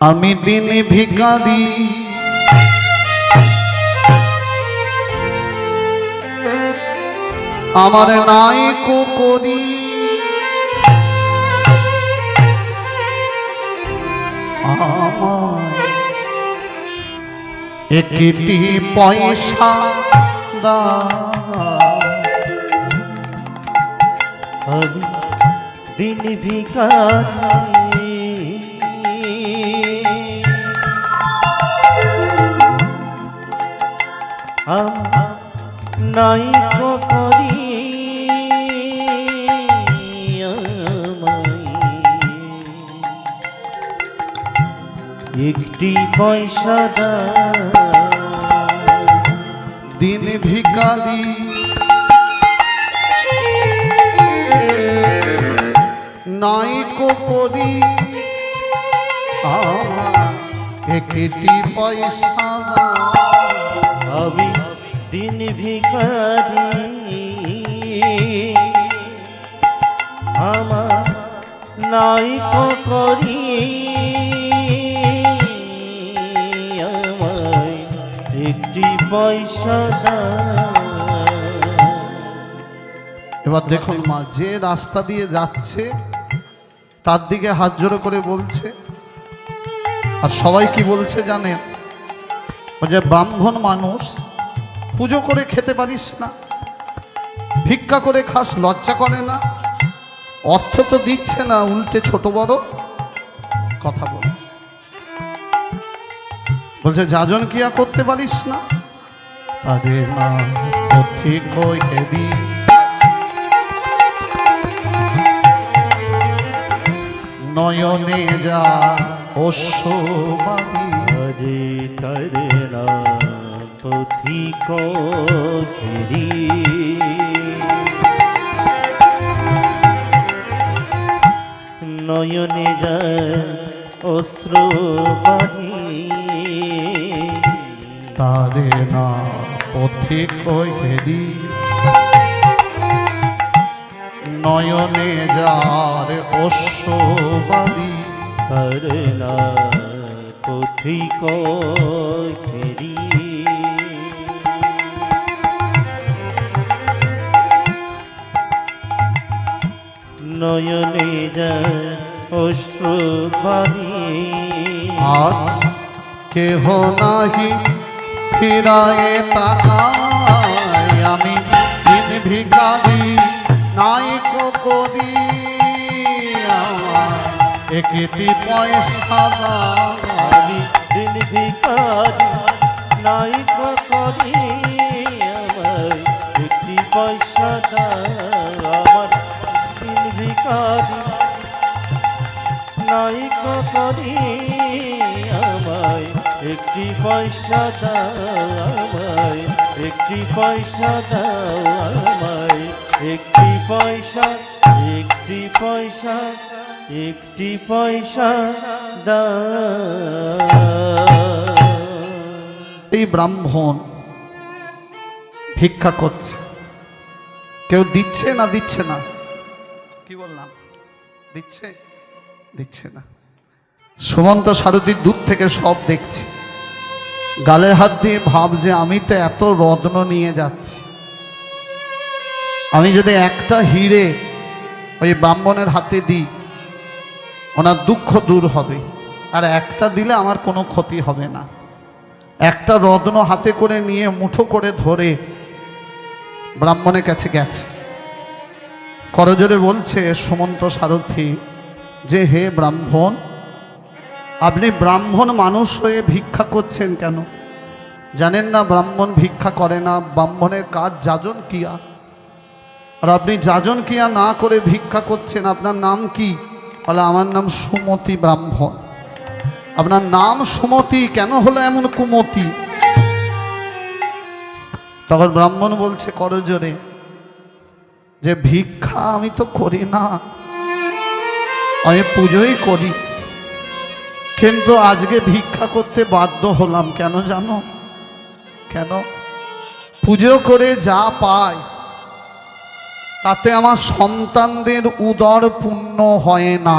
আমি দিন ভিখারি আমার নাই কো করি আমার একটি পয়সা দাও আমি দিন ভিখারি নাই কো করি একটি পয়সা দাও দিন ভিখারি নাই কো করি আমার একটি পয়সা দাও আমি দিন ভিখারি আমার নাই কো করি আমায় একটি পয়সা দাও। এবার দেখুন মা, যে রাস্তা দিয়ে যাচ্ছে তার দিকে হাত জোড়ো করে বলছে, আর সবাই কি বলছে জানেন? যে ব্রাহ্মণ মানুষ, পুজো করে খেতে পারিস না, ভিক্ষা করে খাস, লজ্জা করে না, অর্থ তো দিচ্ছে না, উল্টে ছোট বড় কথা বলছে। বলছে যাজন ক্রিয়া করতে পারিস না, তাদের না ঠিক হেবি নয়নে যা অশ্ববাদী হরে তরে না পথিক ধীরি নয়নে যায় অশ্রুবাণী তাদের না পথিক হেরি নয়নে যার অশ্ববাদী তরে না পথিক ধীরি নয়নে যায় অশ্রুবাণী আজ কেহ নাহি ফিরায়ে তাকায় আমি দিন ভিখারি নাই কো করি আমার একটি পয়সা দাও আমি দিন ভিখারি নাই কো করি আমায় একটি পয়সা দাও। আমার দিন ভিখারি নাই কো করি আমায় একটি পয়সা দাও। আমায় একটি পয়সা দাও। আমায় একটি পয়সা একটি পয়সা একটি পয়সা দাও। এই ব্রাহ্মণ ভিক্ষা করছে, কেউ দিচ্ছে না? দিচ্ছে না। কি বললাম? দিচ্ছে? দিচ্ছে না। সুমন্ত সারথী দূর থেকে সব দেখছে, গালে হাত দিয়ে ভাবছে আমি তো এত রত্ন নিয়ে যাচ্ছি, আমি যদি একটা হিরে ওই ব্রাহ্মণের হাতে দিই ওনার দুঃখ দূর হবে, আর একটা দিলে আমার কোনো ক্ষতি হবে না। একটা রত্ন হাতে করে নিয়ে মুঠো করে ধরে ব্রাহ্মণের কাছে গেছে, করজোরে বলছে সুমন্ত সারথী যে হে ব্রাহ্মণ, আপনি ব্রাহ্মণ মানুষ হয়ে ভিক্ষা করছেন কেন? জানেন না ব্রাহ্মণ ভিক্ষা করে না, ব্রাহ্মণের কাজ যাজন ক্রিয়া, আর আপনি যাজন ক্রিয়া না করে ভিক্ষা করছেন। আপনার নাম কি? বলে আমার নাম সুমতি ব্রাহ্মণ। আপনার নাম সুমতি, কেন হলো এমন কুমতি? তখন ব্রাহ্মণ বলছে করজোরে যে ভিক্ষা আমি তো করি না, আমি পুজোই করি, কিন্তু আজকে ভিক্ষা করতে বাধ্য হলাম। কেন জানো? কেন? পুজো করে যা পায় তাতে আমার সন্তানদের উদর পূর্ণ হয় না।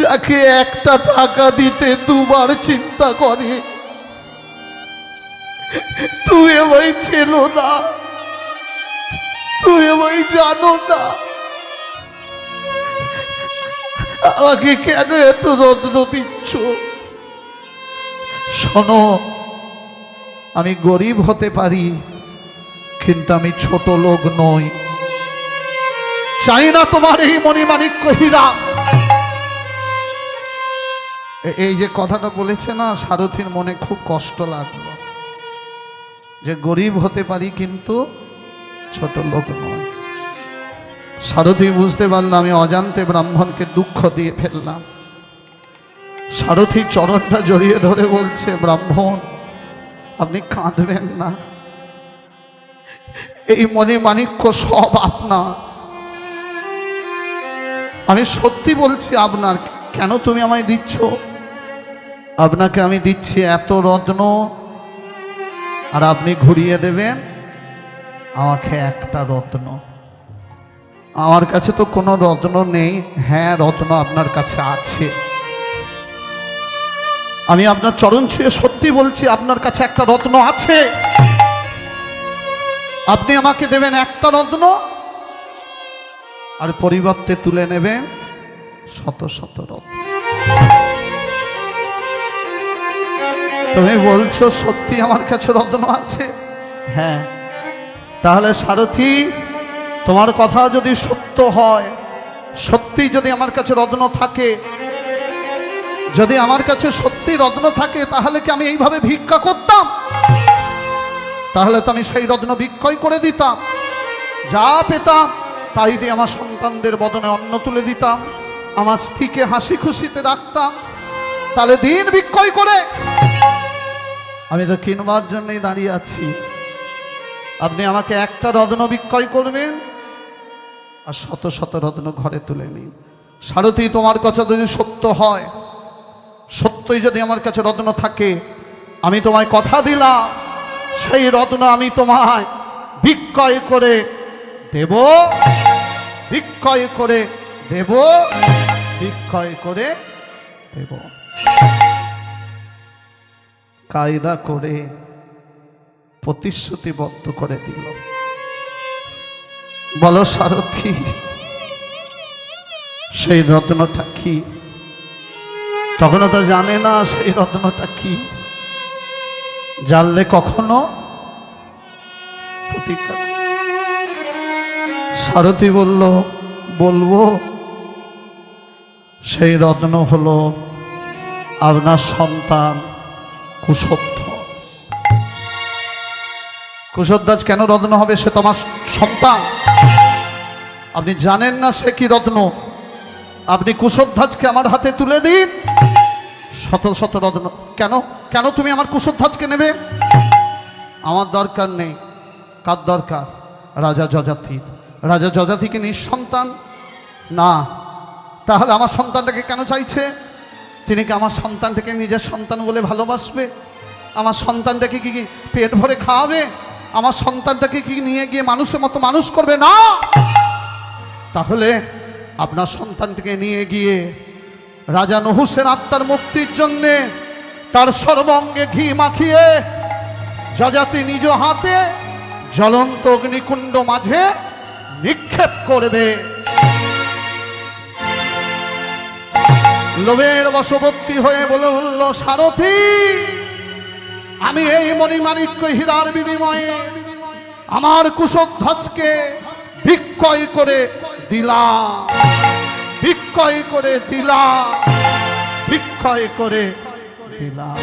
যাকে একটা টাকা দিতে দুবার চিন্তা করে, তুই আমায় চেনো না, তুই আমায় জানো না, আমাকে কেন এত রত্ন দিচ্ছ? শোনো, আমি গরিব হতে পারি, কিন্তু আমি ছোট লোক নই। চাই না তোমার এই মণিমাণিক্য হীরা। এই যে কথাটা বলেছে না, সারথীর মনে খুব কষ্ট লাগলো, যে গরিব হতে পারি কিন্তু ছোট লোক নয়। সারথী বুঝতে পারলাম আমি অজান্তে ব্রাহ্মণকে দুঃখ দিয়ে ফেললাম। সারথী চরণটা জড়িয়ে ধরে বলছে, ব্রাহ্মণ আপনি কাঁদবেন না, এই মণিমাণিক্য সব আপনার। আমি সত্যি বলছি আপনার। কেন তুমি আমায় দিচ্ছ? আপনাকে আমি দিচ্ছি এত রত্ন, আর আপনি ঘুরিয়ে দেবেন আমাকে একটা রত্ন। আমার কাছে তো কোনো রত্ন নেই। হ্যাঁ, রত্ন আপনার কাছে আছে। আমি আপনার চরণ ছুঁয়ে সত্যি বলছি, আপনার কাছে একটা রত্ন আছে। আপনি আমাকে দেবেন একটা রত্ন, আর পরিবর্তে তুলে নেবেন শত শত রত্ন। তুমি বলছো সত্যি আমার কাছে রত্ন আছে? হ্যাঁ। তাহলে সারথী, তোমার কথা যদি সত্য হয়, সত্যি যদি আমার কাছে রত্ন থাকে, যদি আমার কাছে সত্যি রত্ন থাকে, তাহলে কি আমি এইভাবে ভিক্ষা করতাম? তাহলে তো আমি সেই রত্ন বিক্রয় করে দিতাম, যা পেতাম তাই দিয়ে আমার সন্তানদের বদনে অন্ন তুলে দিতাম, আমার স্ত্রীকে হাসি খুশিতে রাখতাম। তাহলে দিন বিক্রয় করে আমি তো কিনবার জন্যই দাঁড়িয়ে আছি। আপনি আমাকে একটা রত্ন বিক্রয় করবেন, আর শত শত রত্ন ঘরে তুলে নিন। সারথী, তোমার কথা যদি সত্য হয়, সত্যই যদি আমার কাছে রত্ন থাকে, আমি তোমায় কথা দিলাম, সেই রত্ন আমি তোমায় বিক্রয় করে দেব, বিক্রয় করে দেব, বিক্রয় করে দেব। কায়দা করে প্রতিশ্রুতিবদ্ধ করে দিল। বলো সারথী, সেই রত্নটা কি? তখনও তো জানে না সেই রত্নটা কি। জানলে কখনো প্রতিজ্ঞা। সারথী বলল, বলবো। সেই রত্ন হলো আপনার সন্তান কুশধ্বজ। কুশধ্বজ কেন রত্ন হবে? সে তোমার সন্তান। আপনি জানেন না সে কি রত্ন। আপনি কুশধ্বজকে আমার হাতে তুলে দিন, শত শত রত্ন। কেন কেন তুমি আমার কুশধ্বজকে নেবে? আমার দরকার নেই। কার দরকার? রাজা যজাতির। রাজা যজাতিকে নিঃসন্তান না, তাহলে আমার সন্তানটাকে কেন চাইছে? তিনি কি আমার সন্তানটাকে নিজের সন্তান বলে ভালোবাসবে? আমার সন্তানটাকে কি পেট ভরে খাওয়াবে? আমার সন্তানটাকে কি নিয়ে গিয়ে মানুষের মতো মানুষ করবে? না। তাহলে আপনার সন্তানটাকে নিয়ে গিয়ে রাজা নহুষের আত্মার মুক্তির জন্যে তার সর্বাঙ্গে ঘি মাখিয়ে যজাতি নিজ হাতে জ্বলন্ত অগ্নিকুণ্ড মাঝে নিক্ষেপ করবে। লোভের বশবর্তী হয়ে বলে উঠল, সারথী, আমি এই মণিমাণিক্য হীরার বিনিময়ে আমার কুশধ্বজকে বিক্রয় করে দিলাম, বিক্রয় করে দিলাম, বিক্রয় করে দিলাম।